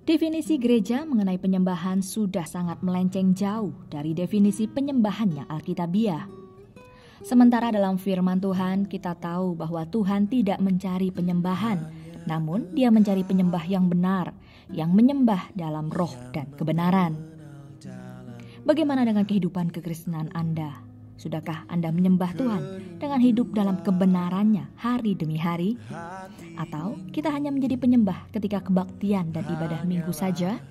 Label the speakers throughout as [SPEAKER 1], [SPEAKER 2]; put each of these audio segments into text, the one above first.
[SPEAKER 1] Definisi gereja mengenai penyembahan sudah sangat melenceng jauh dari definisi penyembahan yang alkitabiah. Sementara dalam firman Tuhan kita tahu bahwa Tuhan tidak mencari penyembahan, namun Dia mencari penyembah yang benar, yang menyembah dalam roh dan kebenaran. Bagaimana dengan kehidupan kekristenan Anda? Sudahkah Anda menyembah Tuhan dengan hidup dalam kebenarannya hari demi hari? Atau kita hanya menjadi penyembah ketika kebaktian dan ibadah minggu saja?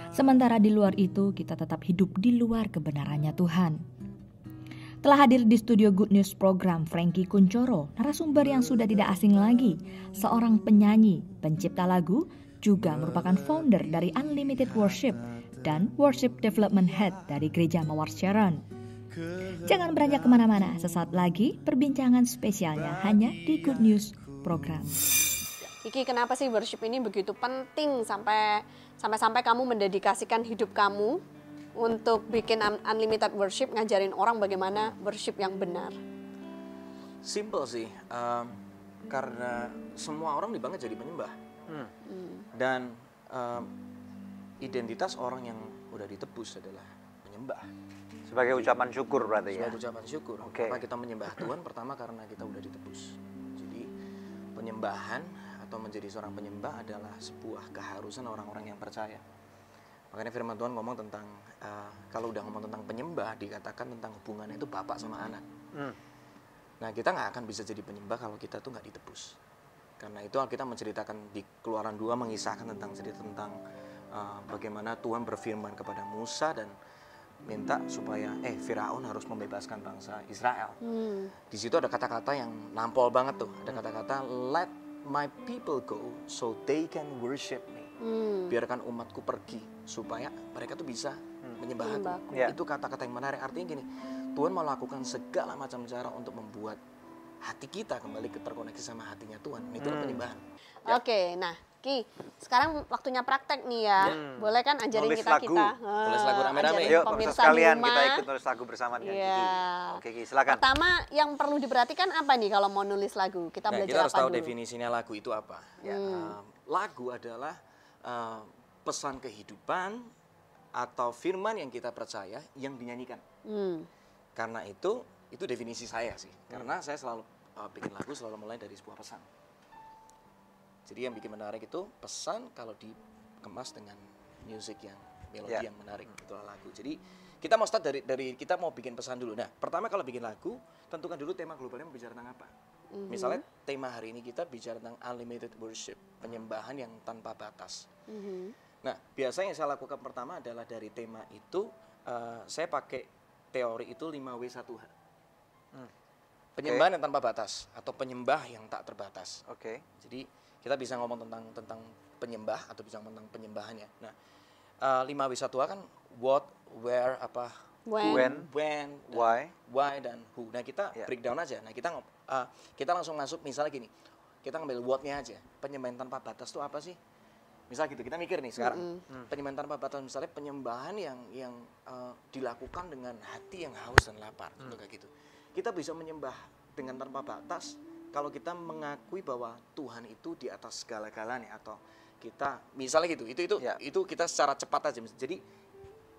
[SPEAKER 1] Sementara di luar itu kita tetap hidup di luar kebenarannya Tuhan. Telah hadir di studio Good News program Frankie Kuncoro, narasumber yang sudah tidak asing lagi, seorang penyanyi, pencipta lagu, juga merupakan founder dari Unlimited Worship dan Worship Development Head dari Gereja Mawar Sharon. Jangan beranjak kemana-mana, sesaat lagi perbincangan spesialnya hanya di Good News program.
[SPEAKER 2] Iki, kenapa sih worship ini begitu penting sampai kamu mendedikasikan hidup kamu untuk bikin Unlimited Worship, ngajarin orang bagaimana worship yang benar?
[SPEAKER 3] Simple sih, karena semua orang dibangun jadi penyembah. Dan identitas orang yang udah ditebus adalah penyembah.
[SPEAKER 4] Sebagai ucapan syukur berarti ya?
[SPEAKER 3] Sebagai ucapan syukur.
[SPEAKER 4] Okay.
[SPEAKER 3] Kenapa kita menyembah Tuhan? Pertama karena kita udah ditebus. Jadi penyembahan atau menjadi seorang penyembah adalah sebuah keharusan orang-orang yang percaya. Makanya firman Tuhan ngomong tentang, kalau udah ngomong tentang penyembah, dikatakan tentang hubungannya itu bapak sama anak. Nah, kita nggak akan bisa jadi penyembah kalau kita tuh nggak ditebus. Karena itu kita menceritakan di Keluaran 2 mengisahkan tentang cerita tentang bagaimana Tuhan berfirman kepada Musa dan minta supaya Firaun harus membebaskan bangsa Israel. Di situ ada kata-kata yang nampol banget tuh. Ada kata-kata let my people go so they can worship me. Biarkan umatku pergi supaya mereka tuh bisa menyembah aku. Itu kata-kata yang menarik. Artinya gini, Tuhan melakukan segala macam cara untuk membuat hati kita kembali terkoneksi sama hatinya Tuhan. Itulah penyembahan.
[SPEAKER 2] Oke, nah Ki, sekarang waktunya praktek nih ya. Boleh kan ajarin
[SPEAKER 4] nulis
[SPEAKER 2] kita
[SPEAKER 4] lagu.
[SPEAKER 3] Tulis lagu rame-rame.
[SPEAKER 4] Yuk,
[SPEAKER 2] pemirsa
[SPEAKER 4] sekalian
[SPEAKER 2] di rumah.
[SPEAKER 4] kita ikut nulis lagu bersama dengan Kiki. Oke, Kiki, silakan.
[SPEAKER 2] Pertama yang perlu diperhatikan apa nih kalau mau nulis lagu? Kita
[SPEAKER 3] Nah,
[SPEAKER 2] belajar
[SPEAKER 3] kita harus
[SPEAKER 2] apa
[SPEAKER 3] tahu
[SPEAKER 2] dulu?
[SPEAKER 3] definisinya lagu itu apa. Lagu adalah pesan kehidupan atau firman yang kita percaya yang dinyanyikan. Karena itu definisi saya sih. Karena saya selalu bikin lagu selalu mulai dari sebuah pesan. Jadi yang bikin menarik itu pesan kalau dikemas dengan musik yang melodi yang menarik, itulah lagu. Jadi kita mau start dari kita mau bikin pesan dulu. Nah, pertama kalau bikin lagu, tentukan dulu tema globalnya mau bicara tentang apa. Misalnya tema hari ini kita bicara tentang Unlimited Worship, penyembahan yang tanpa batas. Nah, biasanya yang saya lakukan pertama adalah dari tema itu saya pakai teori itu 5W1H. Penyembahan yang tanpa batas atau penyembah yang tak terbatas. Jadi kita bisa ngomong tentang penyembah atau bisa ngomong tentang penyembahannya. Nah, 5W1H kan what, where, apa,
[SPEAKER 4] when,
[SPEAKER 3] why dan who. Nah, kita breakdown aja. Nah, kita langsung masuk misalnya gini. Kita ngambil what-nya aja. Penyembahan tanpa batas itu apa sih? Misal gitu, kita mikir nih sekarang. Penyembahan tanpa batas misalnya penyembahan yang dilakukan dengan hati yang haus dan lapar, kayak gitu. Kita bisa menyembah dengan tanpa batas kalau kita mengakui bahwa Tuhan itu di atas segala-galanya, atau kita misalnya gitu. Itu kita secara cepat aja. Jadi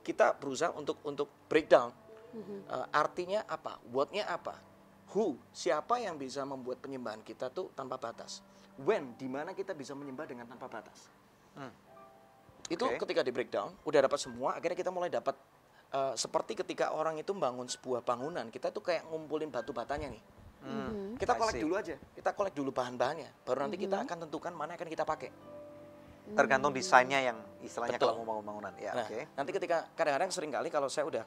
[SPEAKER 3] kita berusaha untuk breakdown. Artinya apa? What-nya apa? Who? Siapa yang bisa membuat penyembahan kita tuh tanpa batas? When? Di mana kita bisa menyembah dengan tanpa batas? Itu ketika di breakdown, udah dapat semua, akhirnya kita mulai dapat seperti ketika orang itu bangun sebuah bangunan, kita tuh kayak ngumpulin batu batanya nih. Kita kolek dulu aja, kita kolek dulu bahan-bahannya, baru nanti kita akan tentukan mana yang akan kita pakai.
[SPEAKER 4] Tergantung desainnya yang istilahnya kalau mau bangun bangunan.
[SPEAKER 3] Nah, nanti ketika kadang-kadang sering kali kalau saya udah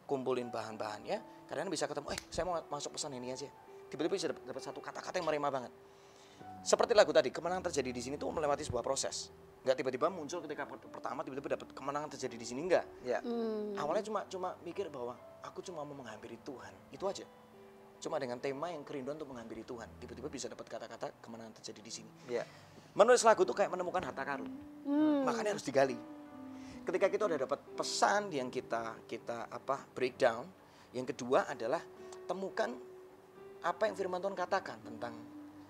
[SPEAKER 3] kumpulin bahan-bahannya, kadang-kadang bisa ketemu, saya mau masuk pesan ini aja. Tiba-tiba bisa dapat satu kata-kata yang merema banget. Seperti lagu tadi, kemenangan terjadi di sini tuh melewati sebuah proses. Nggak tiba-tiba muncul ketika pertama tiba-tiba dapat kemenangan terjadi di sini, enggak. Awalnya cuma mikir bahwa aku cuma mau menghampiri Tuhan, itu aja. Cuma dengan tema yang kerinduan untuk menghampiri Tuhan, tiba-tiba bisa dapat kata-kata kemenangan terjadi di sini. Menulis lagu tuh kayak menemukan harta karun, makanya harus digali. Ketika kita udah dapat pesan yang kita breakdown, yang kedua adalah temukan apa yang firman Tuhan katakan tentang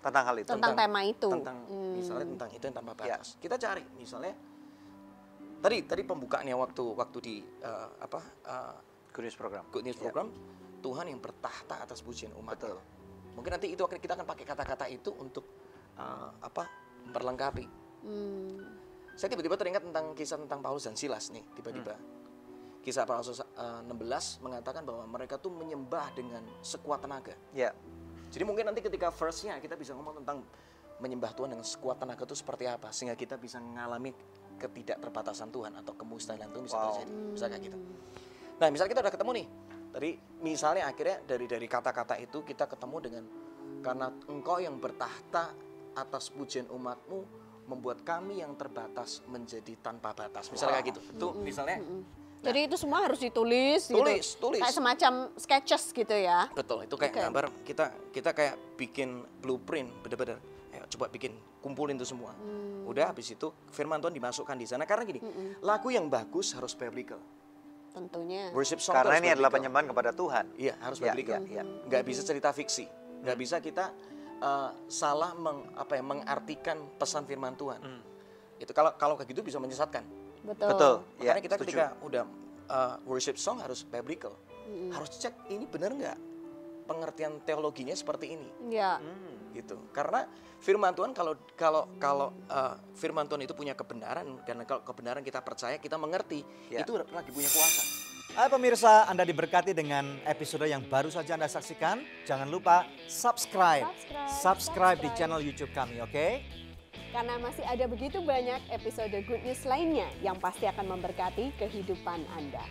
[SPEAKER 4] hal itu.
[SPEAKER 2] Tentang tema itu.
[SPEAKER 3] Misalnya tentang itu yang tanpa batas. Kita cari misalnya tadi pembukaannya waktu di
[SPEAKER 4] Good News Program.
[SPEAKER 3] Good News Program, Tuhan yang bertahta atas pujian umat.
[SPEAKER 4] Betul.
[SPEAKER 3] Mungkin nanti itu kita akan pakai kata-kata itu untuk memperlengkapi. Saya tiba-tiba teringat tentang kisah tentang Paulus dan Silas nih, tiba-tiba. Kisah Paulus 16 mengatakan bahwa mereka tuh menyembah dengan sekuat tenaga.
[SPEAKER 4] Ya.
[SPEAKER 3] Jadi mungkin nanti ketika verse-nya kita bisa ngomong tentang menyembah Tuhan dengan sekuat tenaga itu seperti apa, sehingga kita bisa mengalami ketidakterbatasan Tuhan atau kemustahilan itu bisa terjadi, bisa kayak gitu. Nah, misalnya kita udah ketemu nih, tadi misalnya akhirnya dari kata-kata itu kita ketemu dengan karena Engkau yang bertahta atas pujian umatmu membuat kami yang terbatas menjadi tanpa batas, misalnya kayak gitu. Itu misalnya.
[SPEAKER 2] Jadi itu semua harus ditulis gitu.
[SPEAKER 3] Tulis.
[SPEAKER 2] Kayak semacam sketches gitu ya.
[SPEAKER 3] Betul, itu kayak gambar kita kayak bikin blueprint bener-bener. Ayo coba kumpulin itu semua. Udah habis itu firman Tuhan dimasukkan di sana karena gini, lagu yang bagus harus biblical.
[SPEAKER 2] Tentunya.
[SPEAKER 3] Worship song
[SPEAKER 4] Karena ini
[SPEAKER 3] harus
[SPEAKER 4] adalah
[SPEAKER 3] biblical.
[SPEAKER 4] penyembahan kepada Tuhan.
[SPEAKER 3] Iya, harus
[SPEAKER 4] Ya,
[SPEAKER 3] biblical.
[SPEAKER 4] ya, ya.
[SPEAKER 3] Nggak bisa cerita fiksi. Nggak bisa kita salah mengartikan pesan firman Tuhan. Itu kalau kayak gitu bisa menyesatkan.
[SPEAKER 2] Betul.
[SPEAKER 3] Makanya
[SPEAKER 4] Ya,
[SPEAKER 3] kita
[SPEAKER 4] setuju.
[SPEAKER 3] ketika udah worship song harus biblical. Harus cek ini benar nggak pengertian teologinya seperti ini.
[SPEAKER 2] Ya.
[SPEAKER 3] Gitu. Karena firman Tuhan kalau firman Tuhan itu punya kebenaran, karena kalau kebenaran kita percaya, kita mengerti,
[SPEAKER 4] Ya.
[SPEAKER 3] itu lagi punya kuasa.
[SPEAKER 5] Hai pemirsa, Anda diberkati dengan episode yang baru saja Anda saksikan. Jangan lupa subscribe di channel YouTube kami, oke?
[SPEAKER 2] Karena masih ada begitu banyak episode Good News lainnya yang pasti akan memberkati kehidupan Anda.